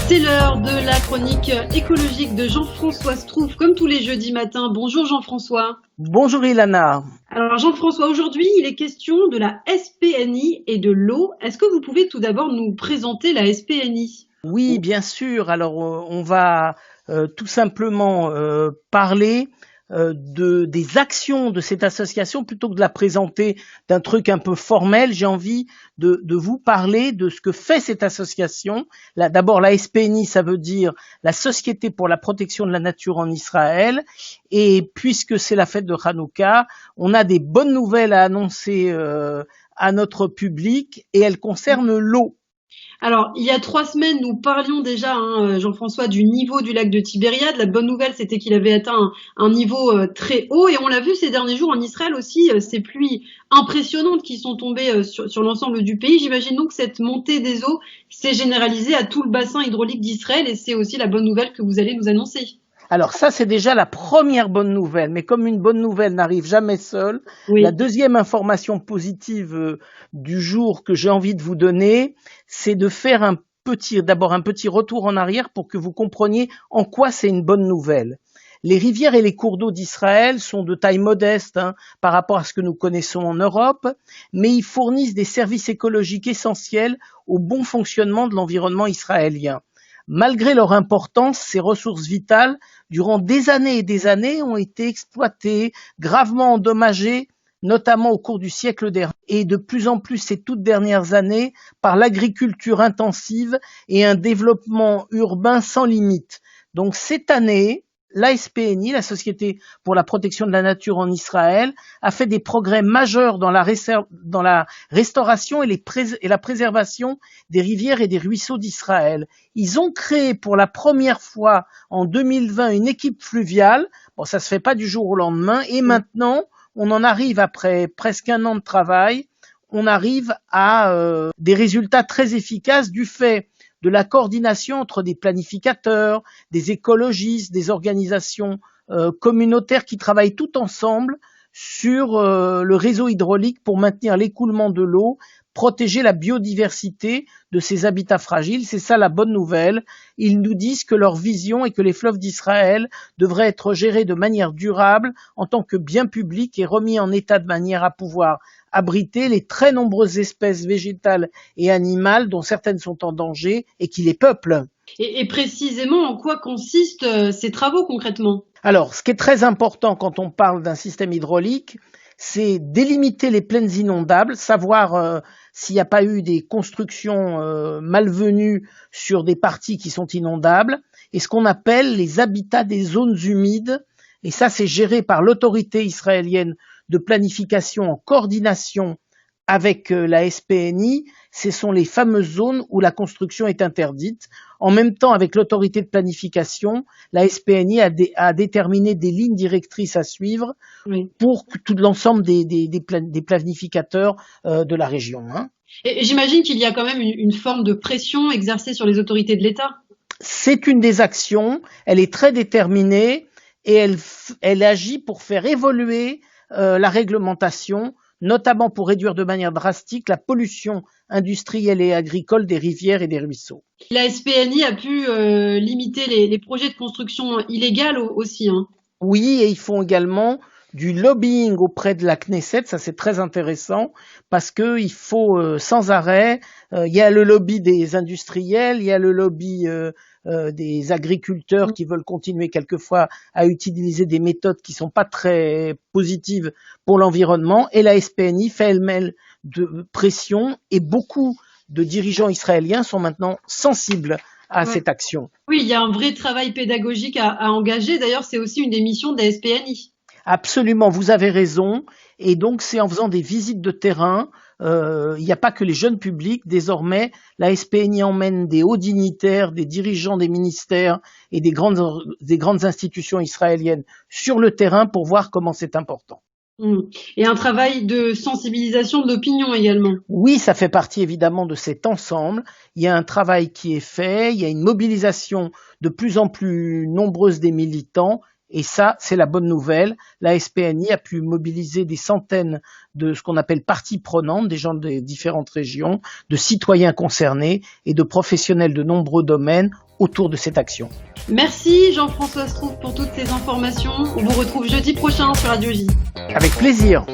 C'est l'heure de la chronique écologique de Jean-François Strouf, comme tous les jeudis matins. Bonjour Jean-François. Bonjour Ilana. Alors Jean-François, aujourd'hui il est question de la SPNI et de l'eau. Est-ce que vous pouvez tout d'abord nous présenter la SPNI ? Oui, bien sûr. Alors, on va tout simplement parler des actions de cette association plutôt que de la présenter d'un truc un peu formel. J'ai envie de vous parler de ce que fait cette association. D'abord, la SPNI, ça veut dire la Société pour la protection de la nature en Israël. Et puisque c'est la fête de Hanouka, on a des bonnes nouvelles à annoncer à notre public et elles concernent l'eau. Alors, il y a 3 semaines, nous parlions déjà, Jean-François, du niveau du lac de Tibériade. La bonne nouvelle, c'était qu'il avait atteint un niveau très haut. Et on l'a vu ces derniers jours en Israël aussi, ces pluies impressionnantes qui sont tombées sur l'ensemble du pays. J'imagine donc que cette montée des eaux s'est généralisée à tout le bassin hydraulique d'Israël. Et c'est aussi la bonne nouvelle que vous allez nous annoncer. Alors ça, c'est déjà la première bonne nouvelle, mais comme une bonne nouvelle n'arrive jamais seule, Oui. La deuxième information positive du jour que j'ai envie de vous donner, c'est de faire d'abord un petit retour en arrière pour que vous compreniez en quoi c'est une bonne nouvelle. Les rivières et les cours d'eau d'Israël sont de taille modeste par rapport à ce que nous connaissons en Europe, mais ils fournissent des services écologiques essentiels au bon fonctionnement de l'environnement israélien. Malgré leur importance, ces ressources vitales, durant des années et des années, ont été exploitées, gravement endommagées, notamment au cours du siècle dernier, et de plus en plus ces toutes dernières années, par l'agriculture intensive et un développement urbain sans limite. Donc cette année, la SPNI, la Société pour la protection de la nature en Israël, a fait des progrès majeurs dans la restauration et la préservation des rivières et des ruisseaux d'Israël. Ils ont créé pour la première fois en 2020 une équipe fluviale. Bon, ça se fait pas du jour au lendemain. Et maintenant, on en arrive après presque 1 an de travail, on arrive à des résultats très efficaces du fait de la coordination entre des planificateurs, des écologistes, des organisations communautaires qui travaillent tout ensemble sur le réseau hydraulique pour maintenir l'écoulement de l'eau, protéger la biodiversité de ces habitats fragiles. C'est ça la bonne nouvelle. Ils nous disent que leur vision est que les fleuves d'Israël devraient être gérés de manière durable en tant que bien public et remis en état de manière à pouvoir abriter les très nombreuses espèces végétales et animales dont certaines sont en danger et qui les peuplent. Et précisément, en quoi consistent ces travaux concrètement ? Alors, ce qui est très important quand on parle d'un système hydraulique, c'est délimiter les plaines inondables, savoir s'il n'y a pas eu des constructions malvenues sur des parties qui sont inondables, et ce qu'on appelle les habitats des zones humides, et ça c'est géré par l'autorité israélienne de planification en coordination avec la SPNI. Ce sont les fameuses zones où la construction est interdite. En même temps, avec l'autorité de planification, la SPNI a déterminé des lignes directrices à suivre pour tout l'ensemble des planificateurs de la région. Et j'imagine qu'il y a quand même une forme de pression exercée sur les autorités de l'État. C'est une des actions, elle est très déterminée et elle agit pour faire évoluer la réglementation, notamment pour réduire de manière drastique la pollution industrielle et agricole des rivières et des ruisseaux. La SPNI a pu limiter les projets de construction illégale aussi. Oui, et ils font également du lobbying auprès de la Knesset, ça c'est très intéressant parce que il faut sans arrêt, il y a le lobby des industriels, il y a le lobby des agriculteurs qui veulent continuer quelquefois à utiliser des méthodes qui sont pas très positives pour l'environnement, et la SPNI fait elle-même de pression et beaucoup de dirigeants israéliens sont maintenant sensibles à cette action. Oui, il y a un vrai travail pédagogique à engager. D'ailleurs, c'est aussi une des missions de la SPNI. Absolument, vous avez raison. Et donc, c'est en faisant des visites de terrain. Il n'y a pas que les jeunes publics. Désormais, la SPNI emmène des hauts dignitaires, des dirigeants des ministères et des grandes institutions israéliennes sur le terrain pour voir comment c'est important. Et un travail de sensibilisation de l'opinion également. Oui, ça fait partie évidemment de cet ensemble. Il y a un travail qui est fait, il y a une mobilisation de plus en plus nombreuse des militants. Et ça, c'est la bonne nouvelle. La SPNI a pu mobiliser des centaines de ce qu'on appelle parties prenantes, des gens des différentes régions, de citoyens concernés et de professionnels de nombreux domaines autour de cette action. Merci Jean-François Strouf pour toutes ces informations. On vous retrouve jeudi prochain sur Radio J. Avec plaisir.